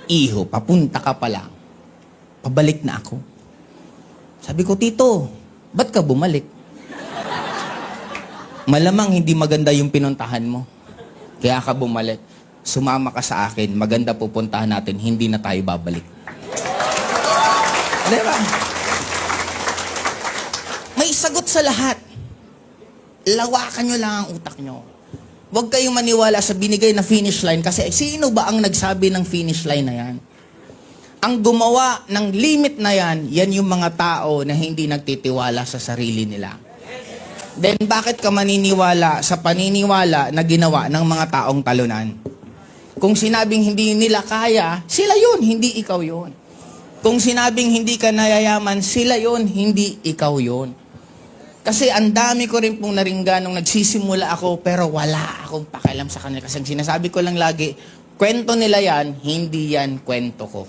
Iho, papunta ka pa lang. Pabalik na ako. Sabi ko, Tito, ba't ka bumalik? Malamang hindi maganda yung pinuntahan mo. Kaya ka bumalik. Sumama ka sa akin, maganda pupuntahan natin, hindi na tayo babalik. Diba? May sagot sa lahat. Lawakan nyo lang ang utak nyo. Huwag kayong maniwala sa binigay na finish line kasi sino ba ang nagsabi ng finish line na yan? Ang gumawa ng limit na yan, yan yung mga tao na hindi nagtitiwala sa sarili nila. Then bakit ka maniniwala sa paniniwala na ginawa ng mga taong talunan? Kung sinabing hindi nila kaya, sila yun, hindi ikaw yun. Kung sinabing hindi ka nayayaman, sila yun, hindi ikaw yun. Kasi ang dami ko rin pong naringgan nung nagsisimula ako, pero wala akong pakialam sa kanila. Kasi sinasabi ko lang lagi, kwento nila yan, hindi yan kwento ko.